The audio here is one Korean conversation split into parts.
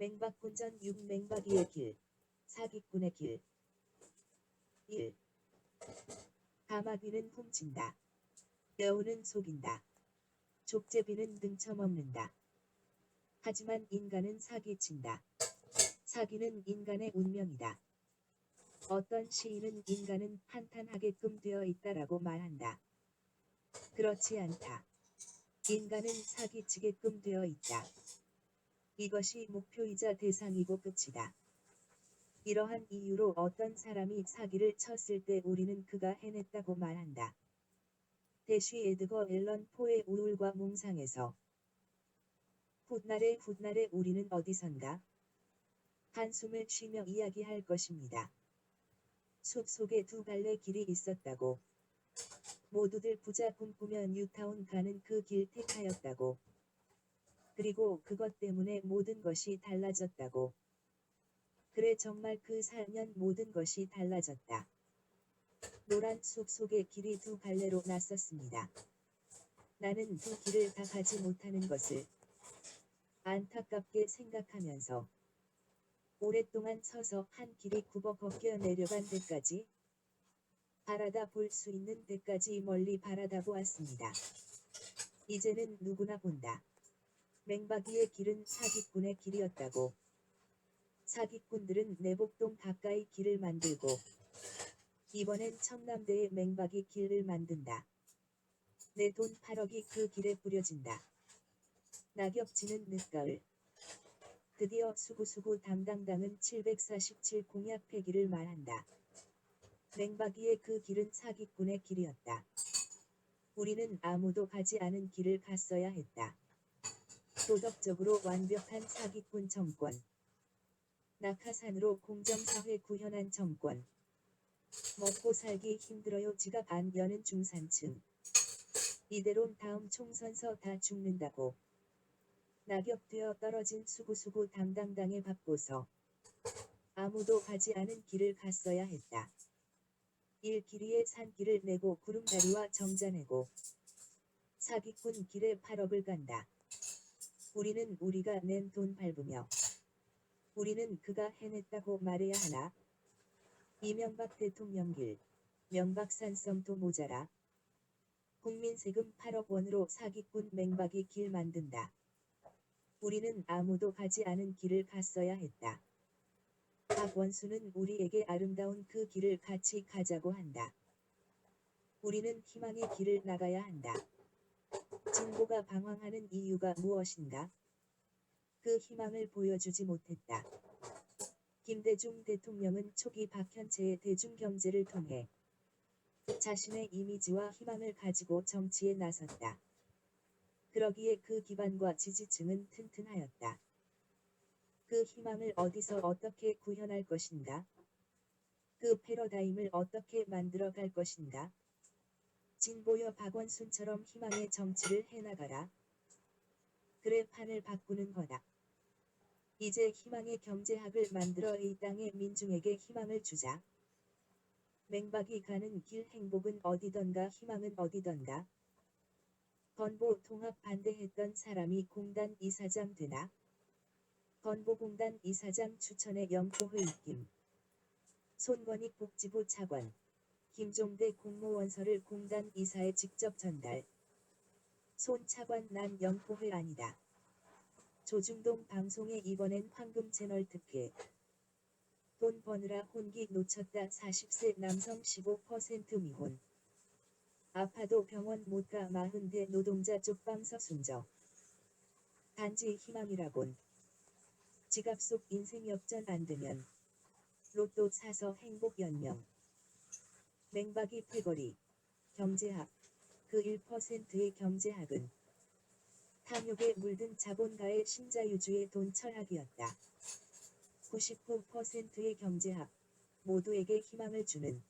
맹박군전 6. 맹박이의 길. 사기꾼의 길. 1. 가마귀는 훔친다. 여우는 속인다. 족제비는 등쳐먹는다. 하지만 인간은 사기친다. 사기는 인간의 운명이다. 어떤 시인은 인간은 한탄하게끔 되어 있다라고 말한다. 그렇지 않다. 인간은 사기치게끔 되어 있다. 이것이 목표이자 대상이고 끝이다. 이러한 이유로 어떤 사람이 사기를 쳤을 때 우리는 그가 해냈다고 말한다. 대쉬 에드거 앨런 포의 우울과 몽상에서 훗날에 훗날에 우리는 어디선가? 한숨을 쉬며 이야기할 것입니다. 숲 속에 두 갈래 길이 있었다고. 모두들 부자 꿈꾸며 뉴타운 가는 그 길 택하였다고. 그리고 그것 때문에 모든 것이 달라졌다고. 그래 정말 그 4년 모든 것이 달라졌다. 노란 숲 속의 길이 두 갈래로 났었습니다. 나는 두 길을 다 가지 못하는 것을 안타깝게 생각하면서 오랫동안 서서 한 길이 굽어 벗겨 내려간 데까지 바라다 볼 수 있는 데까지 멀리 바라다 보았습니다. 이제는 누구나 본다. 맹박이의 길은 사기꾼의 길이었다고. 사기꾼들은 내복동 가까이 길을 만들고 이번엔 청남대의 맹박이 길을 만든다. 내 돈 8억이 그 길에 뿌려진다. 낙엽지는 늦가을. 드디어 수구수구 담당당은 747 공약 폐기를 말한다. 맹박이의 그 길은 사기꾼의 길이었다. 우리는 아무도 가지 않은 길을 갔어야 했다. 도덕적으로 완벽한 사기꾼 정권. 낙하산으로 공정사회 구현한 정권. 먹고 살기 힘들어요 지갑 안 여는 중산층. 이대론 다음 총선서 다 죽는다고. 낙엽되어 떨어진 수구수구 담당당에 받고서 아무도 가지 않은 길을 갔어야 했다. 일길이의 산길을 내고 구름다리와 정자 내고 사기꾼 길에 8억을 간다. 우리는 우리가 낸 돈 밟으며 우리는 그가 해냈다고 말해야 하나? 이명박 대통령 길. 명박산성도 모자라. 국민 세금 8억 원으로 사기꾼 맹박이 길 만든다. 우리는 아무도 가지 않은 길을 갔어야 했다. 박원순은 우리에게 아름다운 그 길을 같이 가자고 한다. 우리는 희망의 길을 나가야 한다. 진보가 방황하는 이유가 무엇인가? 그 희망을 보여주지 못했다. 김대중 대통령은 초기 박현채의 대중경제를 통해 자신의 이미지와 희망을 가지고 정치에 나섰다. 그러기에 그 기반과 지지층은 튼튼하였다. 그 희망을 어디서 어떻게 구현할 것인가? 그 패러다임을 어떻게 만들어갈 것인가? 진보여 박원순처럼 희망의 정치를 해나가라. 그래 판을 바꾸는 거다. 이제 희망의 경제학을 만들어 이 땅의 민중에게 희망을 주자. 맹박이 가는 길 행복은 어디던가 희망은 어디던가. 건보 통합 반대했던 사람이 공단 이사장 되나? 건보공단 이사장 추천의 영포회 입김. 손건익 복지부 차관. 김종대 공모원서를 공단 이사에 직접 전달. 손 차관 난 영포회 아니다. 조중동 방송에 이번엔 황금 채널 특혜. 돈 버느라 혼기 놓쳤다 40세 남성 15% 미혼. 아파도 병원 못 가 40대 노동자 쪽방서 순정. 단지 희망이라곤. 지갑 속 인생 역전 안 되면 로또 사서 행복 연명. 맹박이 패거리. 경제학. 그 1%의 경제학은 탐욕에 물든 자본가의 신자유주의 돈 철학이었다. 99%의 경제학. 모두에게 희망을 주는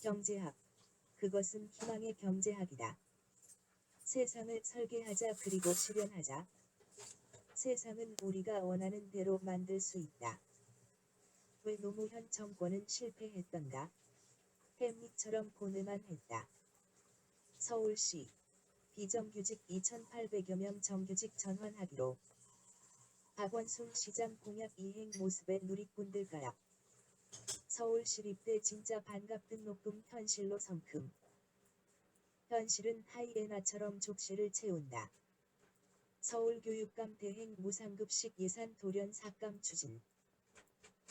경제학. 그것은 희망의 경제학이다. 세상을 설계하자 그리고 실현하자. 세상은 우리가 원하는 대로 만들 수 있다. 왜 노무현 정권은 실패했던가? 햄릿처럼 고뇌만 했다. 서울시. 비정규직 2,800여 명 정규직 전환하기로. 박원순 시장 공약 이행 모습에 누리꾼들까요? 서울시립대 진짜 반갑 등록금 현실로 성큼. 현실은 하이에나처럼 족쇄를 채운다. 서울교육감 대행 무상급식 예산 돌연 삭감 추진.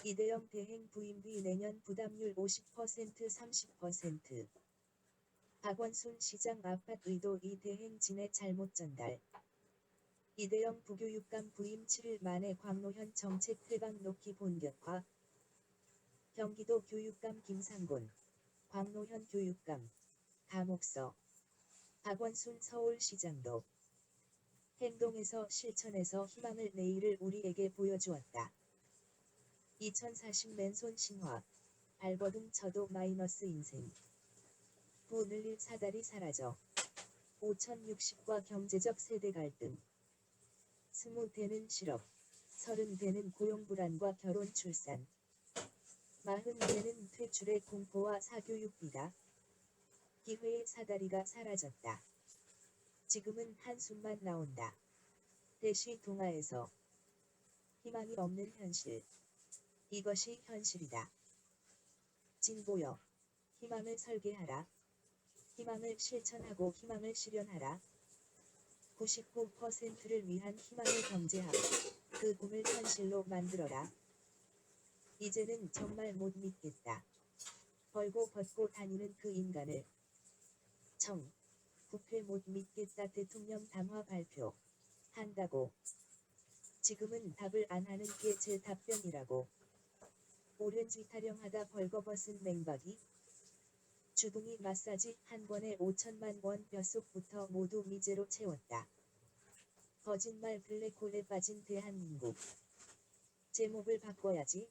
이대영 대행 부임 뒤 내년 부담률 50% 30%. 박원순 시장 압박 의도 이 대행 진의 잘못 전달. 이대영 부교육감 부임 7일 만에 광노현 정책 회방 놓기 본격화. 경기도 교육감 김상곤, 광노현 교육감, 감옥서. 박원순 서울시장도 행동에서 실천에서 희망을 내일을 우리에게 보여주었다. 2040 맨손 신화, 발버둥 쳐도 마이너스 인생. 부 늘릴 사다리 사라져. 5060과 경제적 세대 갈등. 20대는 실업, 30대는 고용불안과 결혼 출산. 40대는 퇴출의 공포와 사교육비다. 기회의 사다리가 사라졌다. 지금은 한숨만 나온다. 대시 동아에서 희망이 없는 현실. 이것이 현실이다. 진보여, 희망을 설계하라. 희망을 실천하고 희망을 실현하라. 99%를 위한 희망을 경제하고 그 꿈을 현실로 만들어라. 이제는 정말 못 믿겠다. 벌고 벗고 다니는 그 인간을. 청, 국회 못 믿겠다. 대통령 담화 발표. 한다고. 지금은 답을 안 하는 게 제 답변이라고. 오렌지 타령하다 벌거벗은 맹박이. 주둥이 마사지 한 번에 5천만 원 뼛속부터 모두 미제로 채웠다. 거짓말 블랙홀에 빠진 대한민국. 제목을 바꿔야지.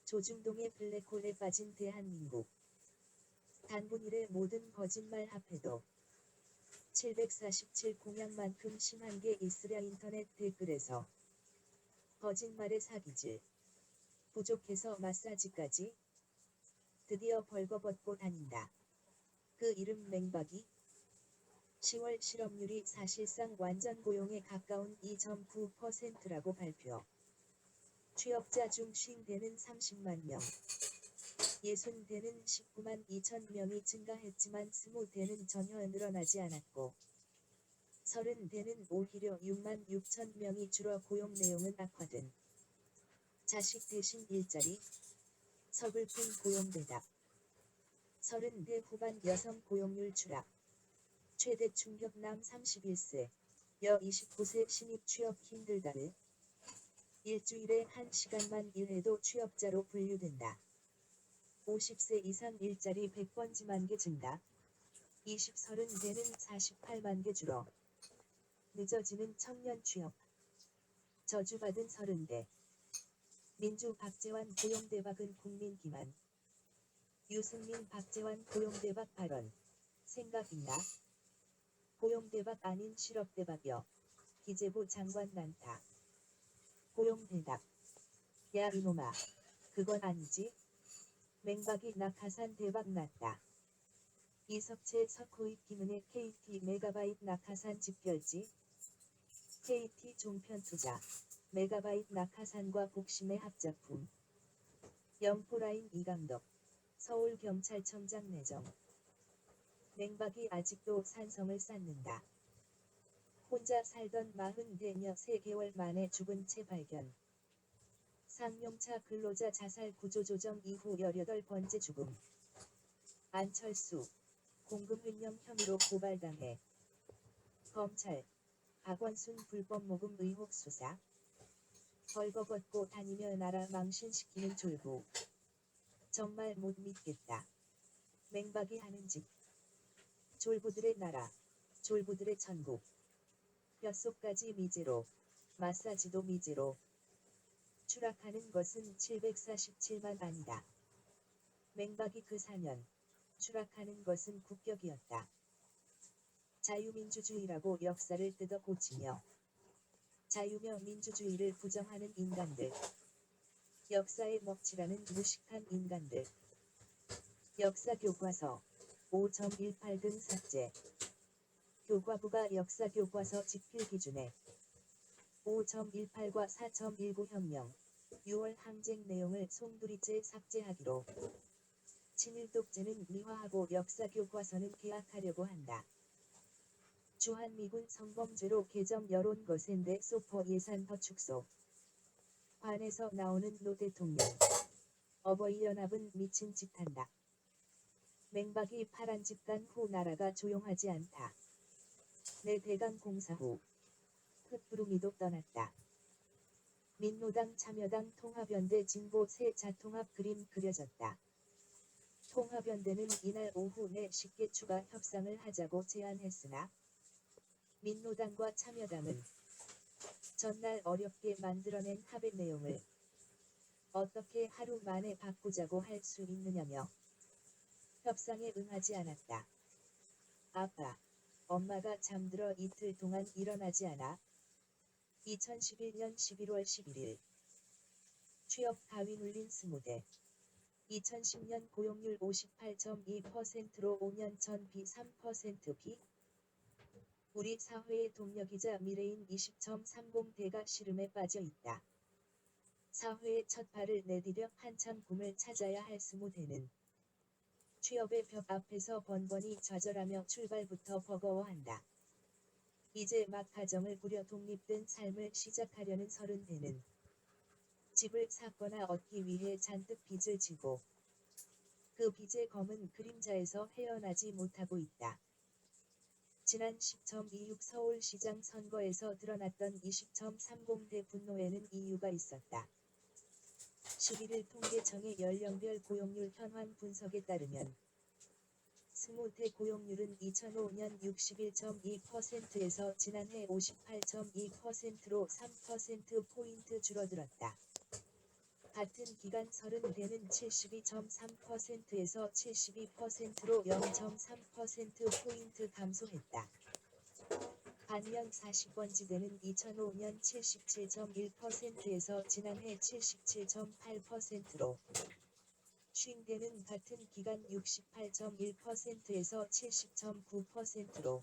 조중동의 블랙홀에 빠진 대한민국. 단분일의 모든 거짓말 합해도 747 공약만큼 심한 게 있으랴. 인터넷 댓글에서 거짓말의 사기질. 부족해서 마사지까지. 드디어 벌거벗고 다닌다. 그 이름 맹박이. 10월 실업률이 사실상 완전 고용에 가까운 2.9%라고 발표. 취업자 중 50대는 30만 명. 60대는 19만 2천 명이 증가했지만 20대는 전혀 늘어나지 않았고 30대는 오히려 6만 6천 명이 줄어 고용 내용은 악화된. 자식 대신 일자리. 서글픈 고용 대답. 30대 후반 여성 고용률 추락. 최대 충격. 남 31세, 여 29세 신입 취업 힘들다를. 일주일에 1시간만 일해도 취업자로 분류된다. 50세 이상 일자리 100번지만 개 증가. 20-30대는 48만 개 줄어. 늦어지는 청년 취업. 저주받은 30대. 민주 박재완 고용대박은 국민 기만. 유승민 박재완 고용대박 발언. 생각 있나? 고용대박 아닌 실업대박여. 기재부 장관 난타. 고용대박. 야 이놈아. 그건 아니지? 맹박이 낙하산 대박 났다. 이석채 석호입 김은혜 KT 메가바이트 낙하산 집결지. KT 종편투자. 메가바이트 낙하산과 복심의 합작품. 영포라인 이감독. 서울경찰청장 내정. 맹박이 아직도 산성을 쌓는다. 혼자 살던 40대녀 3개월 만에 죽은 채 발견. 상용차 근로자 자살 구조조정 이후 18번째 죽음. 안철수. 공금 횡령 혐의로 고발당해. 검찰. 박원순 불법 모금 의혹 수사. 벌거벗고 다니며 나라 망신시키는 졸부. 정말 못 믿겠다. 맹박이 하는 짓. 졸부들의 나라. 졸부들의 천국. 뼛속까지 미제로. 마사지도 미제로. 추락하는 것은 747만 아니다. 맹박이 그 사년. 추락하는 것은 국격이었다. 자유민주주의라고 역사를 뜯어 고치며 자유며 민주주의를 부정하는 인간들. 역사의 먹칠하는 무식한 인간들. 역사교과서 5.18 등 삭제. 교과부가 역사교과서 집필 기준에 5.18과 4.19 혁명, 6월 항쟁 내용을 송두리째 삭제하기로. 친일 독재는 미화하고 역사 교과서는 개학하려고 한다. 주한미군 성범죄로 개정 여론 거센데 소포 예산 더 축소. 관에서 나오는 노 대통령. 어버이연합은 미친 짓 한다. 맹박이 파란 집단 후 나라가 조용하지 않다. 내 대강 공사 후 흩부르미도 떠났다. 민노당 참여당 통합연대 진보 새 자통합 그림 그려졌다. 통합연대는 이날 오후 4시께 추가 협상을 하자고 제안했으나 민노당과 참여당은 전날 어렵게 만들어낸 합의 내용을 어떻게 하루 만에 바꾸자고 할 수 있느냐며 협상에 응하지 않았다. 아빠, 엄마가 잠들어 이틀 동안 일어나지 않아. 2011년 11월 11일 취업 가위 눌린 20대. 2010년 고용률 58.2%로 5년 전 비 3% 비. 우리 사회의 동력이자 미래인 20.30대가 시름에 빠져 있다. 사회의 첫 발을 내디뎌 한참 꿈을 찾아야 할 20대는 취업의 벽 앞에서 번번이 좌절하며 출발부터 버거워한다. 이제 막 가정을 꾸려 독립된 삶을 시작하려는 30대는 집을 샀거나 얻기 위해 잔뜩 빚을 지고 그 빚의 검은 그림자에서 헤어나지 못하고 있다. 지난 10.26 서울시장 선거에서 드러났던 20.30대 분노에는 이유가 있었다. 11일 통계청의 연령별 고용률 현황 분석에 따르면 20대 고용률은 2005년 61.2%에서 지난해 58.2%로 3%포인트 줄어들었다. 같은 기간 30대는 72.3%에서 72%로 0.3%포인트 감소했다. 반면 40번지대는 2005년 77.1%에서 지난해 77.8%로 50대는 같은 기간 68.1%에서 70.9%로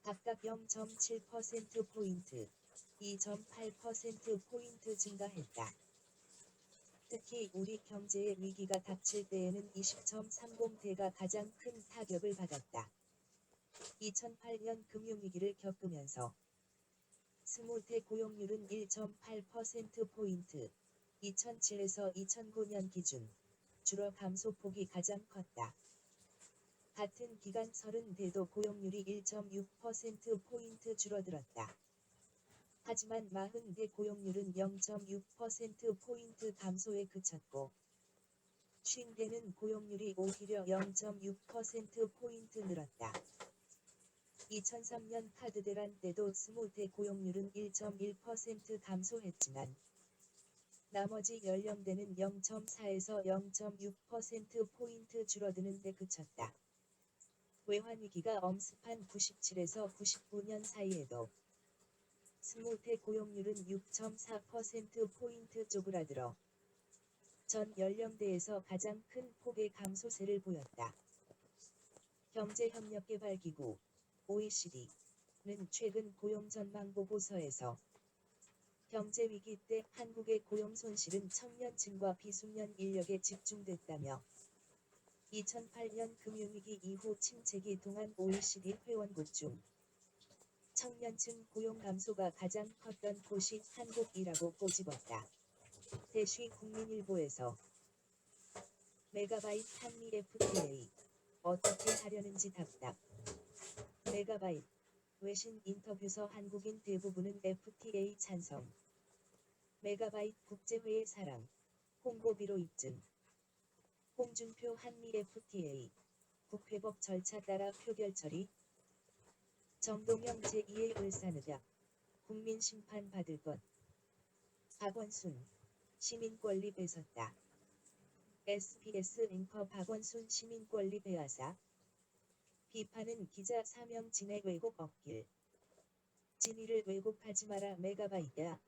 각각 0.7%포인트, 2.8%포인트 증가했다. 특히 우리 경제의 위기가 닥칠 때에는 20.30대가 가장 큰 타격을 받았다. 2008년 금융위기를 겪으면서 20대 고용률은 1.8%포인트, 2007에서 2009년 기준 줄어 감소폭이 가장 컸다. 같은 기간 30대도 고용률이 1.6%포인트 줄어들었다. 하지만 40대 고용률은 0.6%포인트 감소에 그쳤고 50대는 고용률이 오히려 0.6%포인트 늘었다. 2003년 카드 대란 때도 20대 고용률은 1.1% 감소했지만 나머지 연령대는 0.4에서 0.6%포인트 줄어드는 데 그쳤다. 외환위기가 엄습한 97에서 99년 사이에도 20대 고용률은 6.4%포인트 쪼그라들어 전 연령대에서 가장 큰 폭의 감소세를 보였다. 경제협력개발기구 OECD는 최근 고용전망보고서에서 경제위기 때 한국의 고용 손실은 청년층과 비숙련 인력에 집중됐다며 2008년 금융위기 이후 침체기 동안 OECD 회원국 중 청년층 고용 감소가 가장 컸던 곳이 한국이라고 꼬집었다. 대시 국민일보에서 메가바이트 한미 FTA 어떻게 하려는지 답답. 메가바이트 외신 인터뷰서 한국인 대부분은 FTA 찬성. 메가바이트 국제회의 사랑 홍보비로 입증. 홍준표 한미 FTA 국회법 절차 따라 표결 처리. 정동영 제2의 울산의학 국민심판 받을 것. 박원순 시민권리 뺏었다. SBS 앵커 박원순 시민권리 배아사. 비판은 기자 사명 진의 왜곡 없길. 진위를 왜곡하지 마라 메가바이트야.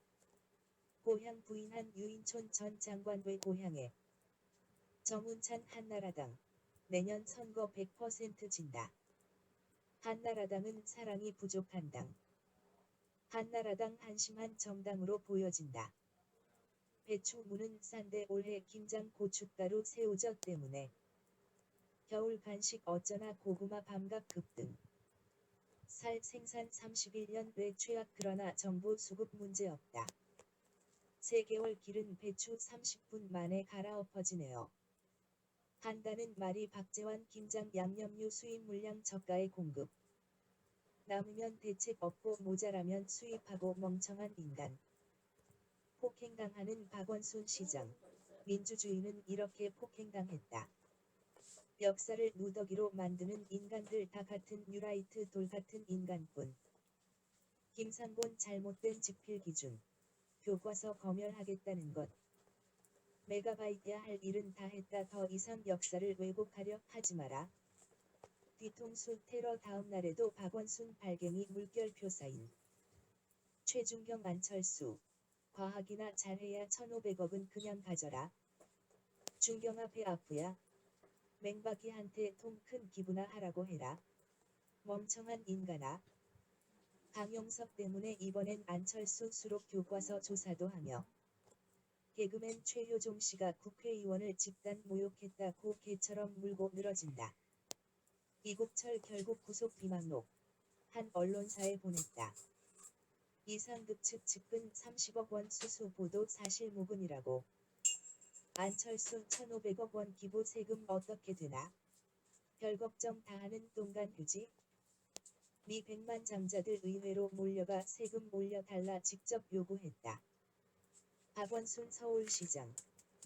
고향 부인한 유인촌 전 장관 왜 고향에. 정운찬 한나라당 내년 선거 100% 진다. 한나라당은 사랑이 부족한 당. 한나라당 한심한 정당으로 보여진다. 배추 무는 싼데 올해 김장 고춧가루 새우젓 때문에 겨울 간식 어쩌나 고구마 밤각 급등. 쌀 생산 31년 내 최악 그러나 정부 수급 문제 없다. 3개월 기른 배추 30분 만에 갈아엎어지네요. 한다는 말이 박재환 김장 양념류 수입 물량 저가의 공급. 남으면 대책 없고 모자라면 수입하고 멍청한 인간. 폭행당하는 박원순 시장. 민주주의는 이렇게 폭행당했다. 역사를 누더기로 만드는 인간들 다 같은 뉴라이트 돌 같은 인간뿐. 김상곤 잘못된 직필 기준. 교과서 검열하겠다는 것. 메가바이트야 할 일은 다 했다. 더 이상 역사를 왜곡하려 하지 마라. 뒤통수 테러 다음 날에도 박원순 발갱이 물결표 사인. 최준경 안철수. 과학이나 잘해야 1,500억은 그냥 가져라. 준경아 배 아프야. 맹박이한테 통 큰 기부나 하라고 해라. 멍청한 인간아. 강용석 때문에 이번엔 안철수 수록 교과서 조사도 하며 개그맨 최효종 씨가 국회의원을 집단 모욕했다고 개처럼 물고 늘어진다. 이국철 결국 구속 비망록. 한 언론사에 보냈다. 이상득 측 측근 30억 원 수수 보도 사실 무근이라고. 안철수 1,500억 원 기부 세금 어떻게 되나? 별 걱정 다 하는 똥간 휴지? 미 백만장자들 의회로 몰려가 세금 올려달라 직접 요구했다. 박원순 서울시장.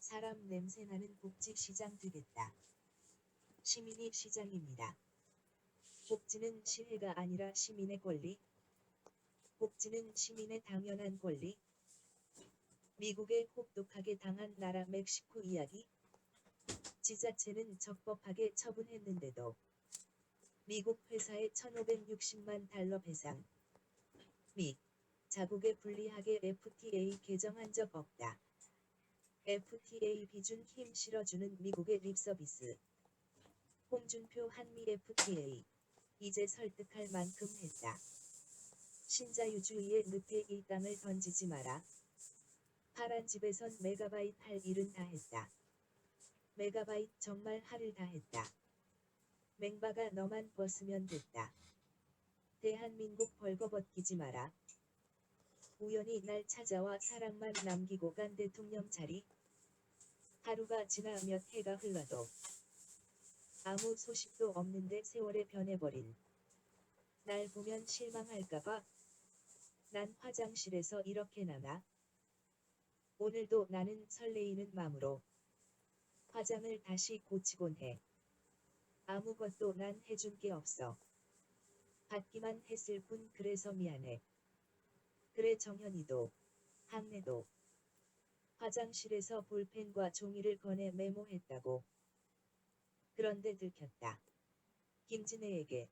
사람 냄새나는 복지시장 되겠다. 시민이 시장입니다. 복지는 시혜가 아니라 시민의 권리. 복지는 시민의 당연한 권리. 미국에 혹독하게 당한 나라 멕시코 이야기. 지자체는 적법하게 처분했는데도 미국 회사에 1,560만 달러 배상. 미. 자국에 불리하게 FTA 개정한 적 없다. FTA 비준 힘 실어주는 미국의 립서비스. 홍준표 한미 FTA. 이제 설득할 만큼 했다. 신자유주의의 늪에 일당을 던지지 마라. 파란 집에선 메가바이트 할 일은 다 했다. 메가바이트 정말 할일 다 했다. 맹바가 너만 벗으면 됐다. 대한민국 벌거벗기지 마라. 우연히 날 찾아와 사랑만 남기고 간 대통령 자리. 하루가 지나 몇 해가 흘러도 아무 소식도 없는데 세월에 변해버린 날 보면 실망할까봐 난 화장실에서 이렇게 나가. 오늘도 나는 설레이는 맘으로 화장을 다시 고치곤 해. 아무것도 난 해준 게 없어. 받기만 했을 뿐. 그래서 미안해. 그래 정현이도 학내도 화장실에서 볼펜과 종이를 꺼내 메모했다고. 그런데 들켰다. 김진애에게.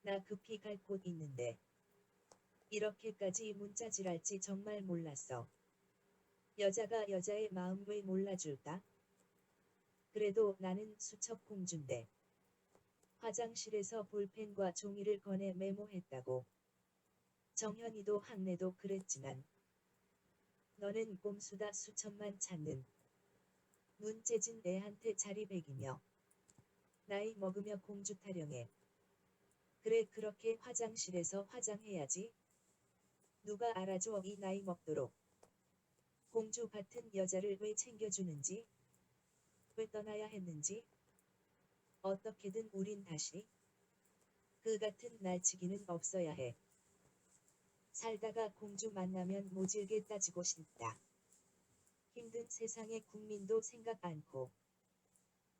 나 급히 갈 곳 있는데. 이렇게까지 문자질할지 정말 몰랐어. 여자가 여자의 마음 왜 몰라줄까? 그래도 나는 수첩 공주인데. 화장실에서 볼펜과 종이를 꺼내 메모했다고. 정현이도 학내도 그랬지만 너는 꼼수다. 수첩만 찾는 문재진 애한테 자리배기며 나이 먹으며 공주 타령해. 그래 그렇게 화장실에서 화장해야지. 누가 알아줘 이 나이 먹도록. 공주 같은 여자를 왜 챙겨주는지, 왜 떠나야 했는지. 어떻게든 우린 다시 그 같은 날치기는 없어야 해. 살다가 공주 만나면 모질게 따지고 싶다. 힘든 세상에 국민도 생각 않고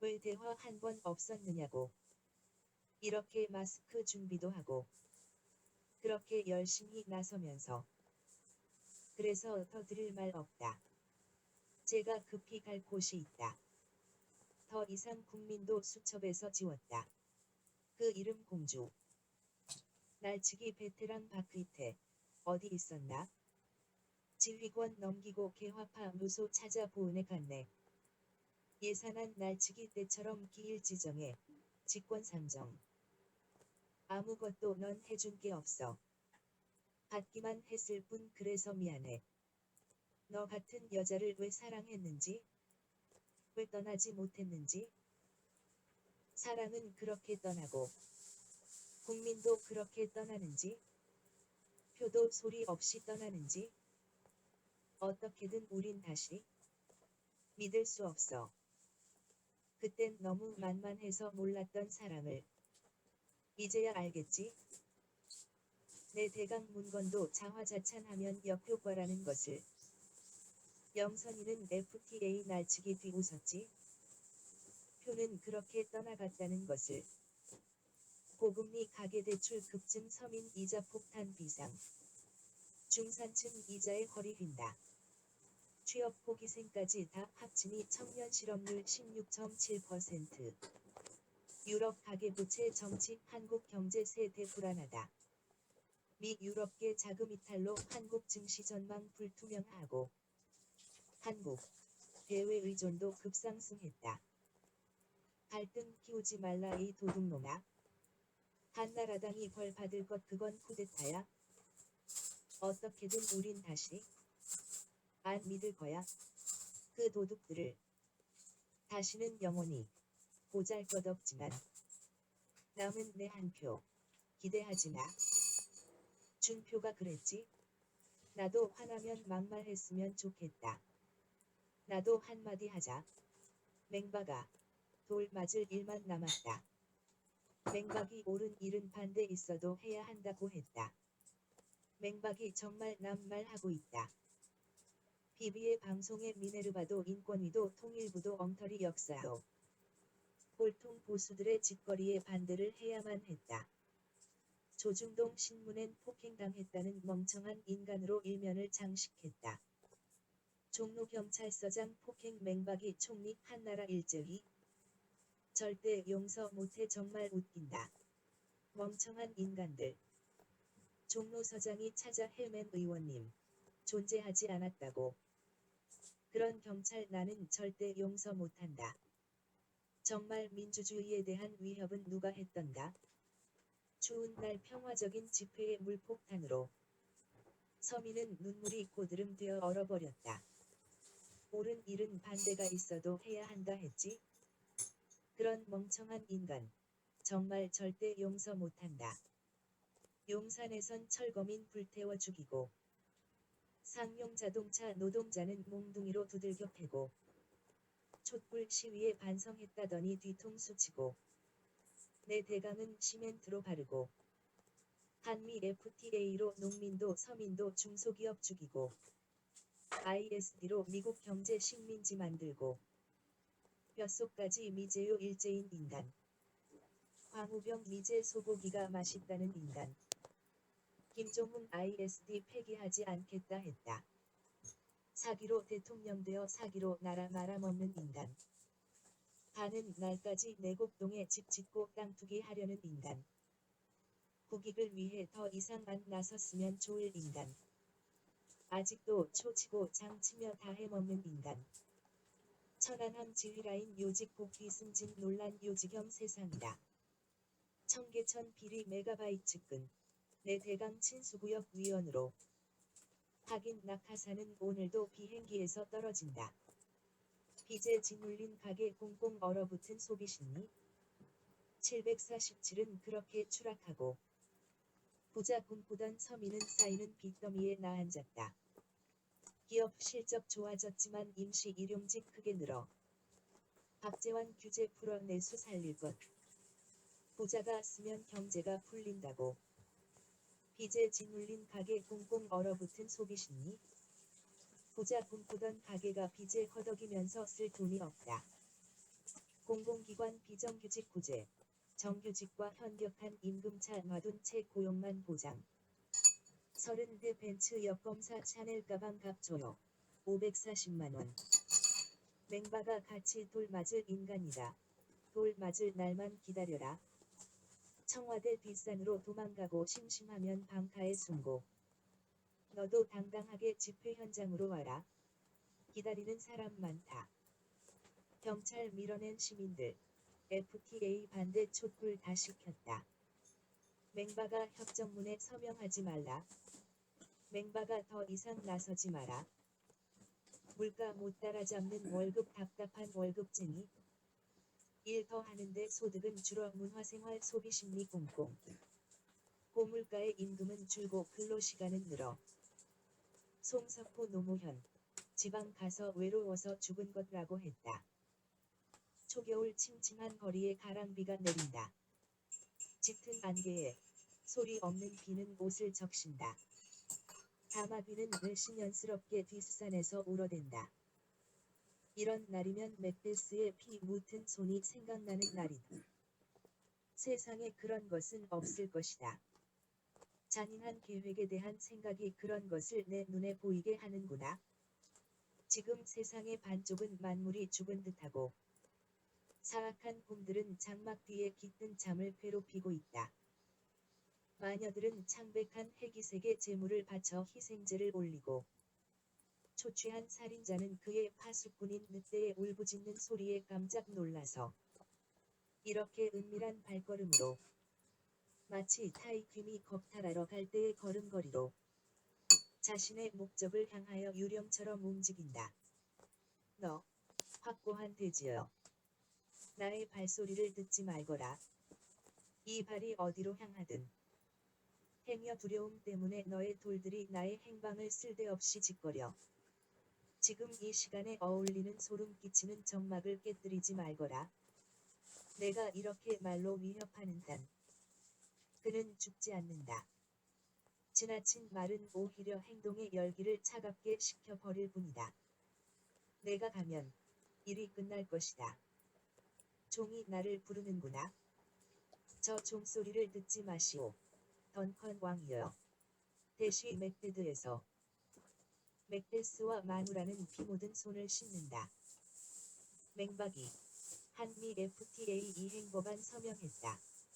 왜 대화 한 번 없었느냐고. 이렇게 마스크 준비도 하고 그렇게 열심히 나서면서. 그래서 더 드릴 말 없다. 제가 급히 갈 곳이 있다. 더 이상 국민도 수첩에서 지웠다. 그 이름 공주. 날치기 베테랑 박휘태. 어디 있었나? 지휘권 넘기고 개화파 무소 찾아 보은에 갔네. 예산안 날치기 때처럼 기일 지정해. 직권 상정. 아무것도 넌 해준 게 없어. 받기만 했을 뿐 그래서 미안해. 너 같은 여자를 왜 사랑했는지, 왜 떠나지 못했는지. 사랑은 그렇게 떠나고 국민도 그렇게 떠나는지, 표도 소리 없이 떠나는지. 어떻게든 우린 다시 믿을 수 없어. 그땐 너무 만만해서 몰랐던 사랑을 이제야 알겠지. 내 대강 문건도 자화자찬하면 역효과라는 것을. 영선이는 FTA 날치기 뒤 웃었지. 표는 그렇게 떠나갔다는 것을. 고금리 가계대출 급증 서민 이자 폭탄 비상. 중산층 이자에 허리 빈다. 취업 포기생까지 다 합치니 청년 실업률 16.7%. 유럽 가계부채 정치 한국 경제 세대 불안하다. 미 유럽계 자금 이탈로 한국 증시 전망 불투명하고 한국 대외 의존도 급상승했다. 갈등 키우지 말라 이 도둑놈아. 한나라당이 벌 받을 것 그건 쿠데타야. 어떻게든 우린 다시 안 믿을 거야. 그 도둑들을. 다시는 영원히 보잘것없지만 남은 내 한 표 기대하지 마. 준표가 그랬지. 나도 화나면 막말했으면 좋겠다. 나도 한마디 하자. 맹박아. 돌 맞을 일만 남았다. 맹박이 옳은 일은 반대 있어도 해야 한다고 했다. 맹박이 정말 남말하고 있다. BB의 방송에 미네르바도 인권위도 통일부도 엉터리 역사하오. 꼴통 보수들의 짓거리에 반대를 해야만 했다. 조중동 신문엔 폭행당했다는 멍청한 인간으로 일면을 장식했다. 종로경찰서장 폭행 맹박이 총리 한나라 일제히. 절대 용서 못해 정말 웃긴다. 멍청한 인간들. 종로서장이 찾아 헬맨 의원님. 존재하지 않았다고. 그런 경찰 나는 절대 용서 못한다. 정말 민주주의에 대한 위협은 누가 했던가? 추운 날 평화적인 집회의 물폭탄으로 서민은 눈물이 고드름 되어 얼어버렸다. 옳은 일은 반대가 있어도 해야 한다 했지. 그런 멍청한 인간. 정말 절대 용서 못한다. 용산에선 철거민 불태워 죽이고 상용 자동차 노동자는 몽둥이로 두들겨 패고 촛불 시위에 반성했다더니 뒤통수 치고 내 대강은 시멘트로 바르고 한미 FTA로 농민도 서민도 중소기업 죽이고 ISD로 미국 경제 식민지 만들고 뼛속까지 미제요 일제인 인간. 광우병 미제 소고기가 맛있다는 인간. 김종훈 ISD 폐기하지 않겠다 했다. 사기로 대통령 되어 사기로 나라 말아먹는 인간. 가는 날까지 내곡동에 집 짓고 땅 투기 하려는 인간. 국익을 위해 더 이상 안 나섰으면 좋을 인간. 아직도 초치고 장치며 다 해먹는 인간. 천안함 지휘라인 요직 복귀 승진 논란 요지경 세상이다. 청계천 비리 메가바이츠 끈. 내 대강 친수구역 위원으로. 하긴 낙하산은 오늘도 비행기에서 떨어진다. 빚에 짓눌린 가게 꽁꽁 얼어붙은 소비심리. 747은 그렇게 추락하고 부자 꿈꾸던 서민은 쌓이는 빚더미에 나앉았다. 기업 실적 좋아졌지만 임시 일용직 크게 늘어. 박재환 규제 풀어 내수 살릴 것. 부자가 쓰면 경제가 풀린다고. 빚에 짓눌린 가게 꽁꽁 얼어붙은 소비심리. 부자 꿈꾸던 가게가 빚에 허덕이면서 쓸 돈이 없다. 공공기관 비정규직 구제. 정규직과 현격한 임금차 놔둔 채 고용만 보장. 30대 벤츠 역검사 샤넬 가방 값 줘요. 540만원. 맹바가 같이 돌 맞을 인간이다. 돌 맞을 날만 기다려라. 청와대 뒷산으로 도망가고 심심하면 방카에 숨고. 너도 당당하게 집회 현장으로 와라. 기다리는 사람 많다. 경찰 밀어낸 시민들. FTA 반대 촛불 다시 켰다. 맹바가 협정문에 서명하지 말라. 맹바가 더 이상 나서지 마라. 물가 못 따라잡는 월급 답답한 월급쟁이. 일 더 하는데 소득은 줄어 문화생활 소비심리 꽁꽁. 고물가의 임금은 줄고 근로시간은 늘어. 송석호 노무현. 지방 가서 외로워서 죽은 것라고 했다. 초겨울 침침한 거리에 가랑비가 내린다. 짙은 안개에 소리 없는 비는 옷을 적신다. 다마귀는 외신연스럽게 뒷산에서 울어댄다. 이런 날이면 맥베스의 피 묻은 손이 생각나는 날이다. 세상에 그런 것은 없을 것이다. 잔인한 계획에 대한 생각이 그런 것을 내 눈에 보이게 하는구나. 지금 세상의 반쪽은 만물이 죽은 듯하고 사악한 곰들은 장막 뒤에 깃든 잠을 괴롭히고 있다. 마녀들은 창백한 해기색의 재물을 바쳐 희생제를 올리고 초취한 살인자는 그의 파수꾼인 늑대의 울부짖는 소리에 깜짝 놀라서 이렇게 은밀한 발걸음으로 마치 타이큄이 겁탈하러 갈 때의 걸음걸이로 자신의 목적을 향하여 유령처럼 움직인다. 너, 확고한 돼지여. 나의 발소리를 듣지 말거라. 이 발이 어디로 향하든 행여 두려움 때문에 너의 돌들이 나의 행방을 쓸데없이 짓거려. 지금 이 시간에 어울리는 소름 끼치는 정막을 깨뜨리지 말거라. 내가 이렇게 말로 위협하는 한 그는 죽지 않는다. 지나친 말은 오히려 행동의 열기를 차갑게 식혀버릴 뿐이다. 내가 가면 일이 끝날 것이다. 종이 나를 부르는구나. 저 종소리를 듣지 마시오. 던컨 왕이여. 대시 맥베드에서 맥베스와 마누라는 피 묻은 손을 씻는다. 맹박이 한미 FTA 이행 법안 서명했다.